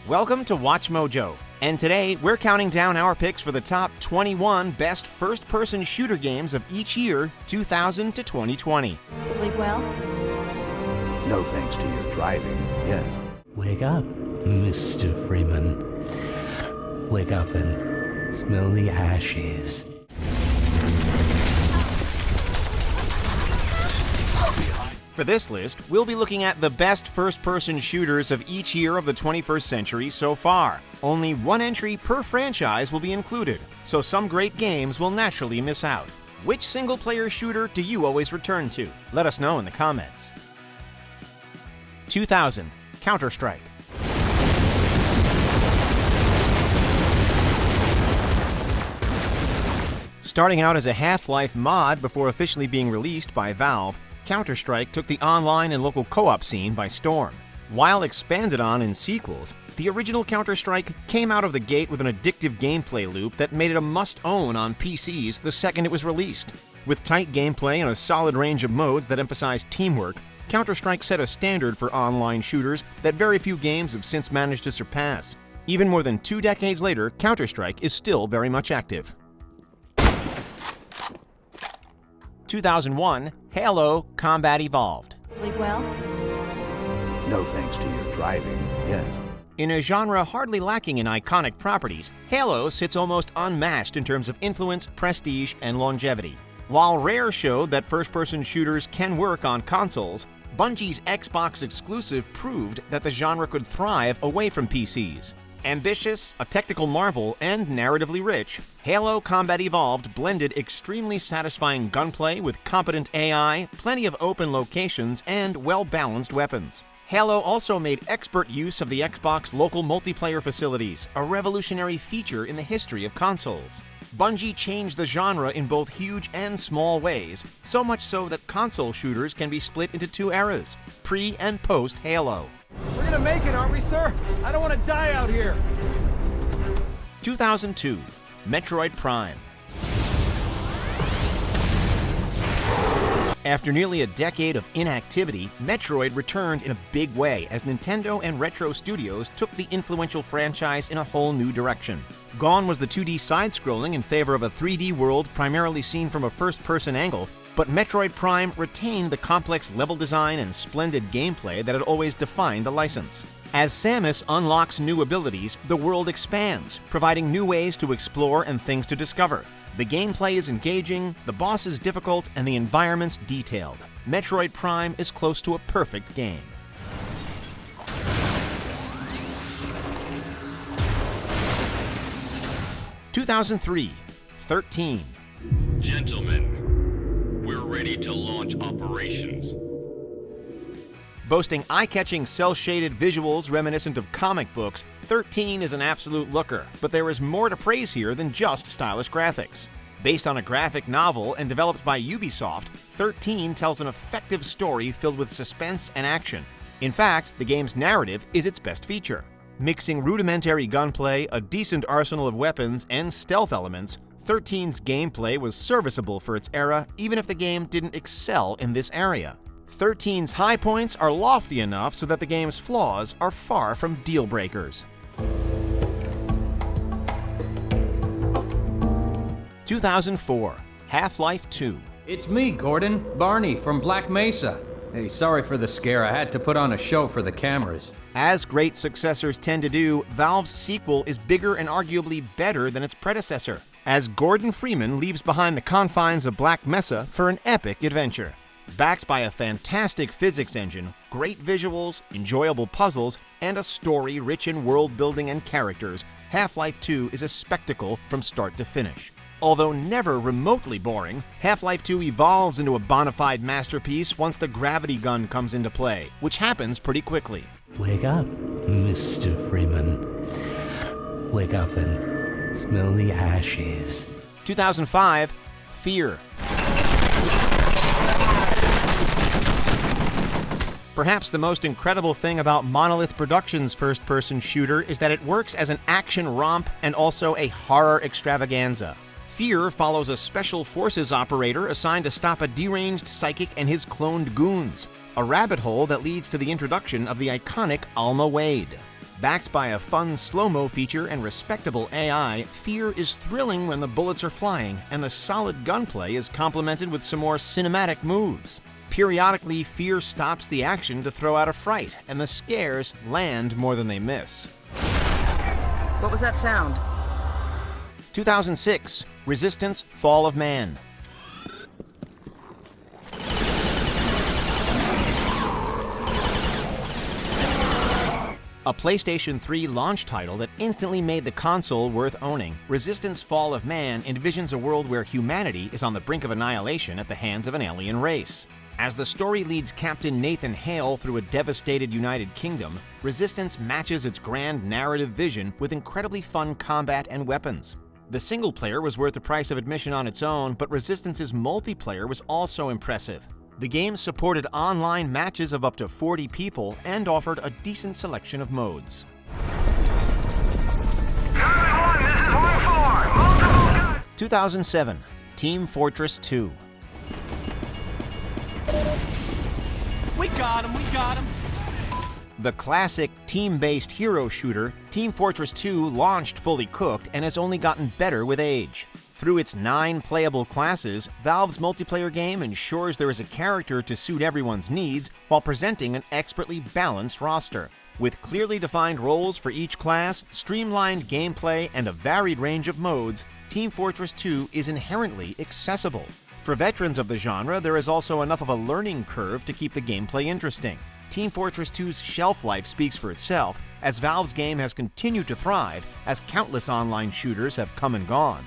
Welcome to WatchMojo, and today we're counting down our picks for the top 21 best first-person shooter games of each year, 2000 to 2020. Sleep well? No thanks to your driving, yes. Wake up, Mr. Freeman. Wake up and smell the ashes. For this list, we'll be looking at the best first-person shooters of each year of the 21st century so far. Only one entry per franchise will be included, so some great games will naturally miss out. Which single-player shooter do you always return to? Let us know in the comments. 2000, Counter-Strike. Starting out as a Half-Life mod before officially being released by Valve, Counter-Strike took the online and local co-op scene by storm. While expanded on in sequels, the original Counter-Strike came out of the gate with an addictive gameplay loop that made it a must-own on PCs the second it was released. With tight gameplay and a solid range of modes that emphasized teamwork, Counter-Strike set a standard for online shooters that very few games have since managed to surpass. Even more than 2 decades later, Counter-Strike is still very much active. 2001, Halo Combat Evolved. Sleep well? No thanks to your driving, yes. In a genre hardly lacking in iconic properties, Halo sits almost unmatched in terms of influence, prestige, and longevity. While Rare showed that first-person shooters can work on consoles, Bungie's Xbox exclusive proved that the genre could thrive away from PCs. Ambitious, a technical marvel, and narratively rich, Halo Combat Evolved blended extremely satisfying gunplay with competent AI, plenty of open locations, and well-balanced weapons. Halo also made expert use of the Xbox local multiplayer facilities, a revolutionary feature in the history of consoles. Bungie changed the genre in both huge and small ways, so much so that console shooters can be split into 2 eras, pre- and post-Halo. We're gonna make it, aren't we, sir? I don't want to die out here. 2002, Metroid Prime. After nearly a decade of inactivity, Metroid returned in a big way as Nintendo and Retro Studios took the influential franchise in a whole new direction. Gone was the 2D side-scrolling in favor of a 3D world primarily seen from a first-person angle, but Metroid Prime retained the complex level design and splendid gameplay that had always defined the license. As Samus unlocks new abilities, the world expands, providing new ways to explore and things to discover. The gameplay is engaging, the boss is difficult, and the environment's detailed. Metroid Prime is close to a perfect game. (2003) 13. Gentlemen, we're ready to launch operations. Boasting eye-catching cel-shaded visuals reminiscent of comic books, 13 is an absolute looker, but there is more to praise here than just stylish graphics. Based on a graphic novel and developed by Ubisoft, 13 tells an effective story filled with suspense and action. In fact, the game's narrative is its best feature. Mixing rudimentary gunplay, a decent arsenal of weapons, and stealth elements, 13's gameplay was serviceable for its era, even if the game didn't excel in this area. 13's high points are lofty enough so that the game's flaws are far from deal breakers. 2004, Half-Life 2. It's me, Gordon, Barney from Black Mesa. Hey, sorry for the scare. I had to put on a show for the cameras. As great successors tend to do, Valve's sequel is bigger and arguably better than its predecessor, as Gordon Freeman leaves behind the confines of Black Mesa for an epic adventure. Backed by a fantastic physics engine, great visuals, enjoyable puzzles, and a story rich in world building and characters, Half-Life 2 is a spectacle from start to finish. Although never remotely boring, Half-Life 2 evolves into a bona fide masterpiece once the gravity gun comes into play, which happens pretty quickly. Wake up, Mr. Freeman. Wake up and smell the ashes. 2005, F.E.A.R. Perhaps the most incredible thing about Monolith Productions' first-person shooter is that it works as an action romp and also a horror extravaganza. F.E.A.R. follows a special forces operator assigned to stop a deranged psychic and his cloned goons, a rabbit hole that leads to the introduction of the iconic Alma Wade. Backed by a fun slow-mo feature and respectable AI, F.E.A.R is thrilling when the bullets are flying, and the solid gunplay is complemented with some more cinematic moves. Periodically, F.E.A.R stops the action to throw out a fright, and the scares land more than they miss. What was that sound? 2006, Resistance: Fall of Man. A PlayStation 3 launch title that instantly made the console worth owning, Resistance: Fall of Man envisions a world where humanity is on the brink of annihilation at the hands of an alien race. As the story leads Captain Nathan Hale through a devastated United Kingdom, Resistance matches its grand narrative vision with incredibly fun combat and weapons. The single player was worth the price of admission on its own, but Resistance's multiplayer was also impressive. The game supported online matches of up to 40 people and offered a decent selection of modes. 2007, Team Fortress 2. We got him! The classic team-based hero shooter, Team Fortress 2 launched fully cooked and has only gotten better with age. Through its 9 playable classes, Valve's multiplayer game ensures there is a character to suit everyone's needs while presenting an expertly balanced roster. With clearly defined roles for each class, streamlined gameplay, and a varied range of modes, Team Fortress 2 is inherently accessible. For veterans of the genre, there is also enough of a learning curve to keep the gameplay interesting. Team Fortress 2's shelf life speaks for itself, as Valve's game has continued to thrive as countless online shooters have come and gone.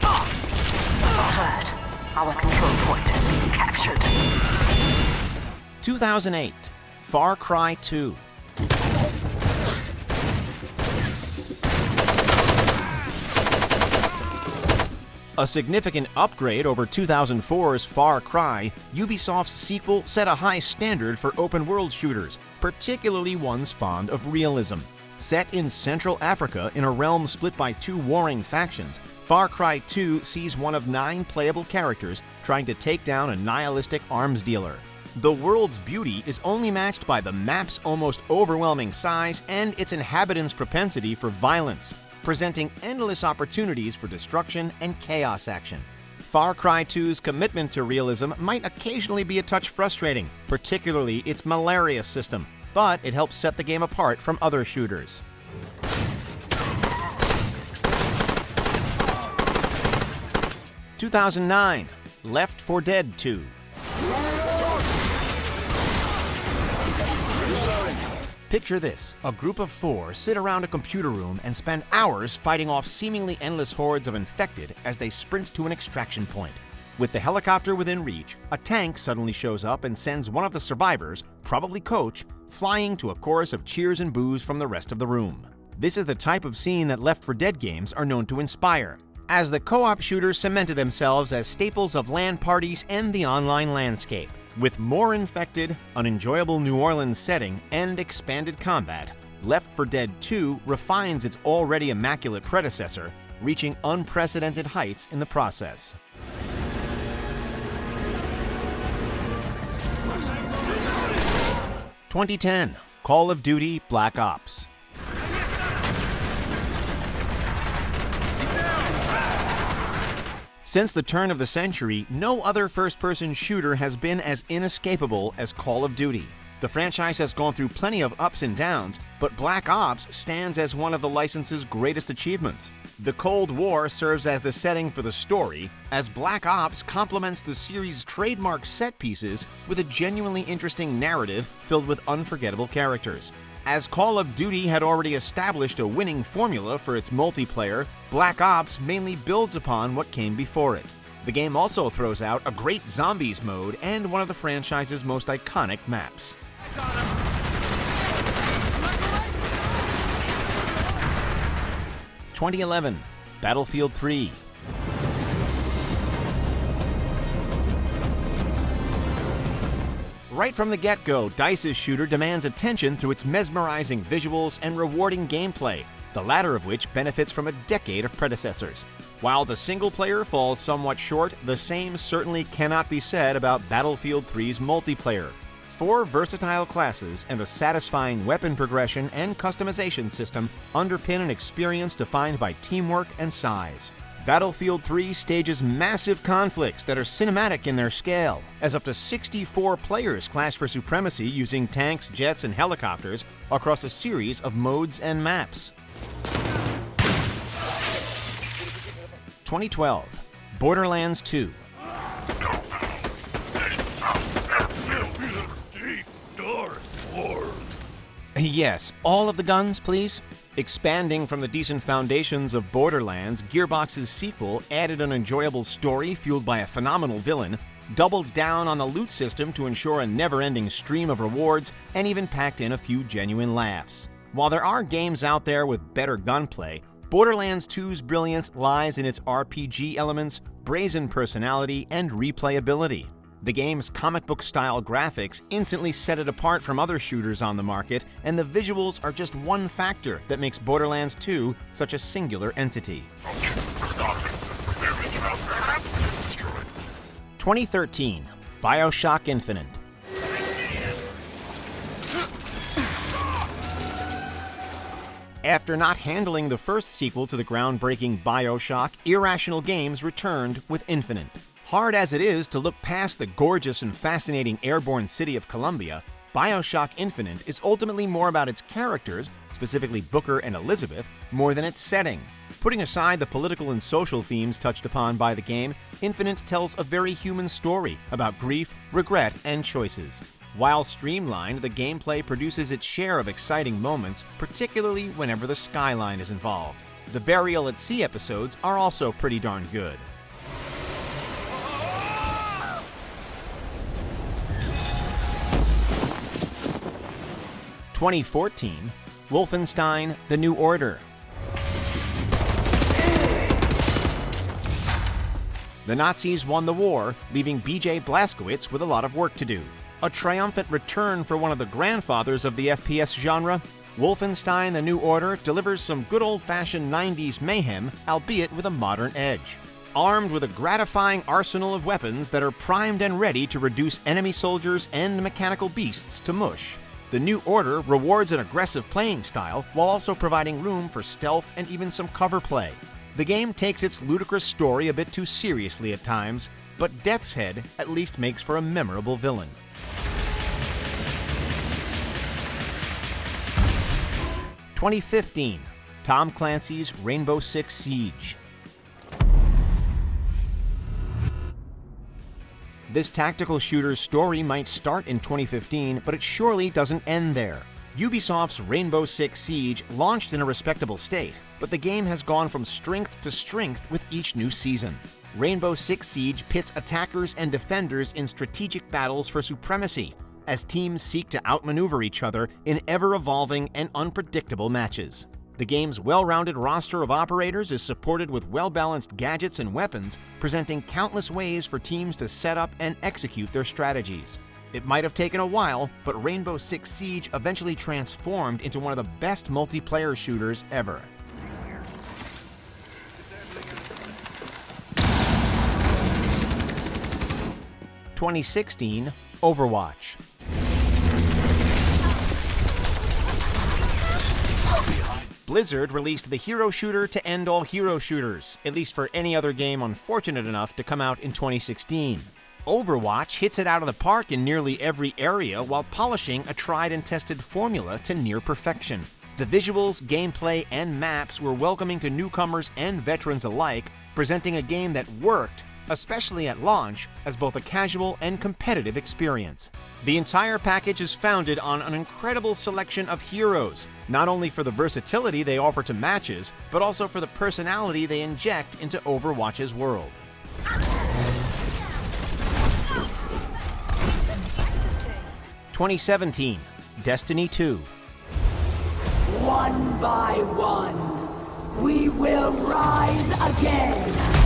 Alert. Our control point has been captured. 2008, Far Cry 2. A significant upgrade over 2004's Far Cry, Ubisoft's sequel set a high standard for open-world shooters, particularly ones fond of realism. Set in Central Africa in a realm split by 2 warring factions, Far Cry 2 sees one of 9 playable characters trying to take down a nihilistic arms dealer. The world's beauty is only matched by the map's almost overwhelming size and its inhabitants' propensity for violence, presenting endless opportunities for destruction and chaos action. Far Cry 2's commitment to realism might occasionally be a touch frustrating, particularly its malaria system, but it helps set the game apart from other shooters. 2009, Left 4 Dead 2. Picture this, a group of 4 sit around a computer room and spend hours fighting off seemingly endless hordes of infected as they sprint to an extraction point. With the helicopter within reach, a tank suddenly shows up and sends one of the survivors, probably Coach, flying to a chorus of cheers and boos from the rest of the room. This is the type of scene that Left 4 Dead games are known to inspire, as the co-op shooters cemented themselves as staples of LAN parties and the online landscape. With more infected, an enjoyable New Orleans setting, and expanded combat, Left 4 Dead 2 refines its already immaculate predecessor, reaching unprecedented heights in the process. (2010) Call of Duty Black Ops. Since the turn of the century, no other first-person shooter has been as inescapable as Call of Duty. The franchise has gone through plenty of ups and downs, but Black Ops stands as one of the license's greatest achievements. The Cold War serves as the setting for the story, as Black Ops complements the series' trademark set pieces with a genuinely interesting narrative filled with unforgettable characters. As Call of Duty had already established a winning formula for its multiplayer, Black Ops mainly builds upon what came before it. The game also throws out a great zombies mode and one of the franchise's most iconic maps. 2011, Battlefield 3. Right from the get-go, DICE's shooter demands attention through its mesmerizing visuals and rewarding gameplay, the latter of which benefits from a decade of predecessors. While the single player falls somewhat short, the same certainly cannot be said about Battlefield 3's multiplayer. 4 versatile classes and a satisfying weapon progression and customization system underpin an experience defined by teamwork and size. Battlefield 3 stages massive conflicts that are cinematic in their scale, as up to 64 players clash for supremacy using tanks, jets, and helicopters across a series of modes and maps. 2012, Borderlands 2. Yes, all of the guns, please. Expanding from the decent foundations of Borderlands, Gearbox's sequel added an enjoyable story fueled by a phenomenal villain, doubled down on the loot system to ensure a never-ending stream of rewards, and even packed in a few genuine laughs. While there are games out there with better gunplay, Borderlands 2's brilliance lies in its RPG elements, brazen personality, and replayability. The game's comic book-style graphics instantly set it apart from other shooters on the market, and the visuals are just one factor that makes Borderlands 2 such a singular entity. 2013, BioShock Infinite. After not handling the first sequel to the groundbreaking BioShock, Irrational Games returned with Infinite. Hard as it is to look past the gorgeous and fascinating airborne city of Columbia, BioShock Infinite is ultimately more about its characters, specifically Booker and Elizabeth, more than its setting. Putting aside the political and social themes touched upon by the game, Infinite tells a very human story about grief, regret, and choices. While streamlined, the gameplay produces its share of exciting moments, particularly whenever the skyline is involved. The Burial at Sea episodes are also pretty darn good. 2014, Wolfenstein: The New Order. The Nazis won the war, leaving B.J. Blazkowicz with a lot of work to do. A triumphant return for one of the grandfathers of the FPS genre, Wolfenstein: The New Order delivers some good old-fashioned 90s mayhem, albeit with a modern edge. Armed with a gratifying arsenal of weapons that are primed and ready to reduce enemy soldiers and mechanical beasts to mush, The New Order rewards an aggressive playing style while also providing room for stealth and even some cover play. The game takes its ludicrous story a bit too seriously at times, but Death's Head at least makes for a memorable villain. (2015) Tom Clancy's Rainbow Six Siege. This tactical shooter's story might start in 2015, but it surely doesn't end there. Ubisoft's Rainbow Six Siege launched in a respectable state, but the game has gone from strength to strength with each new season. Rainbow Six Siege pits attackers and defenders in strategic battles for supremacy, as teams seek to outmaneuver each other in ever-evolving and unpredictable matches. The game's well-rounded roster of operators is supported with well-balanced gadgets and weapons, presenting countless ways for teams to set up and execute their strategies. It might have taken a while, but Rainbow Six Siege eventually transformed into one of the best multiplayer shooters ever. (2016) Overwatch. Blizzard released the hero shooter to end all hero shooters, at least for any other game unfortunate enough to come out in 2016. Overwatch hits it out of the park in nearly every area while polishing a tried and tested formula to near perfection. The visuals, gameplay, and maps were welcoming to newcomers and veterans alike, presenting a game that worked, especially at launch, as both a casual and competitive experience. The entire package is founded on an incredible selection of heroes, not only for the versatility they offer to matches, but also for the personality they inject into Overwatch's world. (2017) Destiny 2. One by one, we will rise again!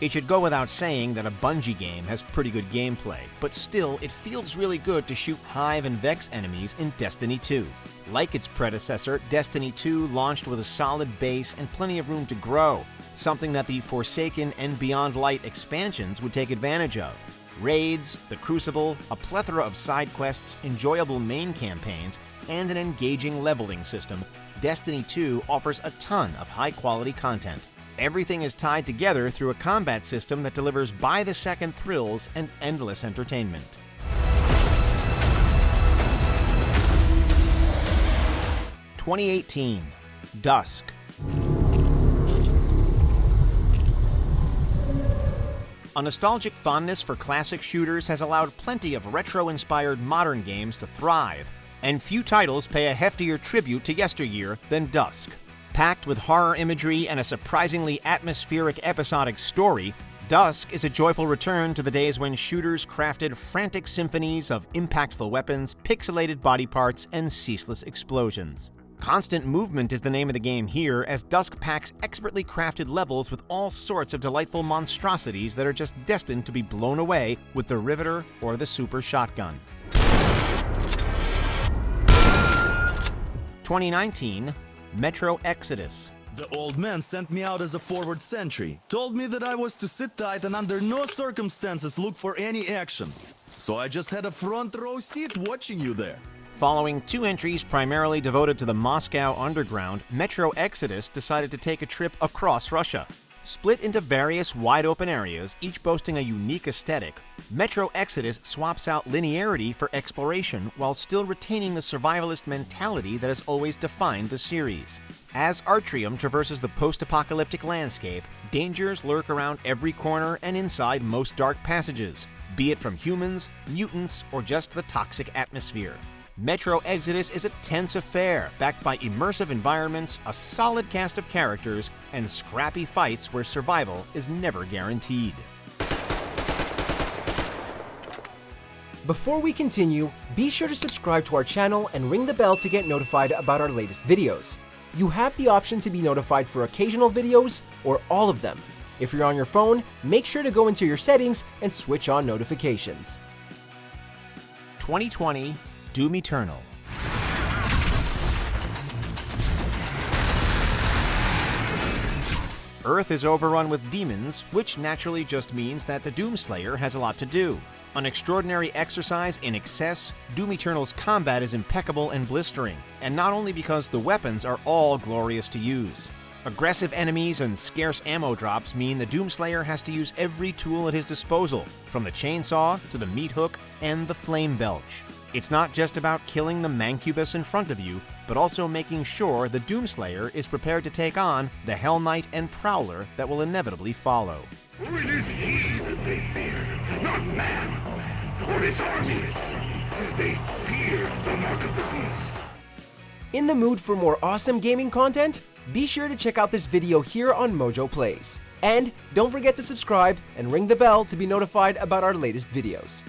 It should go without saying that a Bungie game has pretty good gameplay, but still, it feels really good to shoot Hive and Vex enemies in Destiny 2. Like its predecessor, Destiny 2 launched with a solid base and plenty of room to grow, something that the Forsaken and Beyond Light expansions would take advantage of. Raids, the Crucible, a plethora of side quests, enjoyable main campaigns, and an engaging leveling system, Destiny 2 offers a ton of high-quality content. Everything is tied together through a combat system that delivers by-the-second thrills and endless entertainment. (2018) Dusk. A nostalgic fondness for classic shooters has allowed plenty of retro-inspired modern games to thrive, and few titles pay a heftier tribute to yesteryear than Dusk. Packed with horror imagery and a surprisingly atmospheric episodic story, Dusk is a joyful return to the days when shooters crafted frantic symphonies of impactful weapons, pixelated body parts, and ceaseless explosions. Constant movement is the name of the game here, as Dusk packs expertly crafted levels with all sorts of delightful monstrosities that are just destined to be blown away with the Riveter or the Super Shotgun. 2019 Metro Exodus. The old man sent me out as a forward sentry, told me that I was to sit tight and under no circumstances look for any action. So I just had a front row seat watching you there. Following 2 entries primarily devoted to the Moscow underground, Metro Exodus decided to take a trip across Russia. Split into various wide-open areas, each boasting a unique aesthetic, Metro Exodus swaps out linearity for exploration while still retaining the survivalist mentality that has always defined the series. As Artrium traverses the post-apocalyptic landscape, dangers lurk around every corner and inside most dark passages, be it from humans, mutants, or just the toxic atmosphere. Metro Exodus is a tense affair, backed by immersive environments, a solid cast of characters, and scrappy fights where survival is never guaranteed. Before we continue, be sure to subscribe to our channel and ring the bell to get notified about our latest videos. You have the option to be notified for occasional videos or all of them. If you're on your phone, make sure to go into your settings and switch on notifications. 2020 Doom Eternal. Earth is overrun with demons, which naturally just means that the Doomslayer has a lot to do. An extraordinary exercise in excess, Doom Eternal's combat is impeccable and blistering, and not only because the weapons are all glorious to use. Aggressive enemies and scarce ammo drops mean the Doomslayer has to use every tool at his disposal, from the chainsaw to the meat hook and the flame belch. It's not just about killing the Mancubus in front of you, but also making sure the Doomslayer is prepared to take on the Hell Knight and Prowler that will inevitably follow. For it is he that they fear, not man, or his armies. They fear the mark of the beast. In the mood for more awesome gaming content? Be sure to check out this video here on Mojo Plays. And don't forget to subscribe and ring the bell to be notified about our latest videos.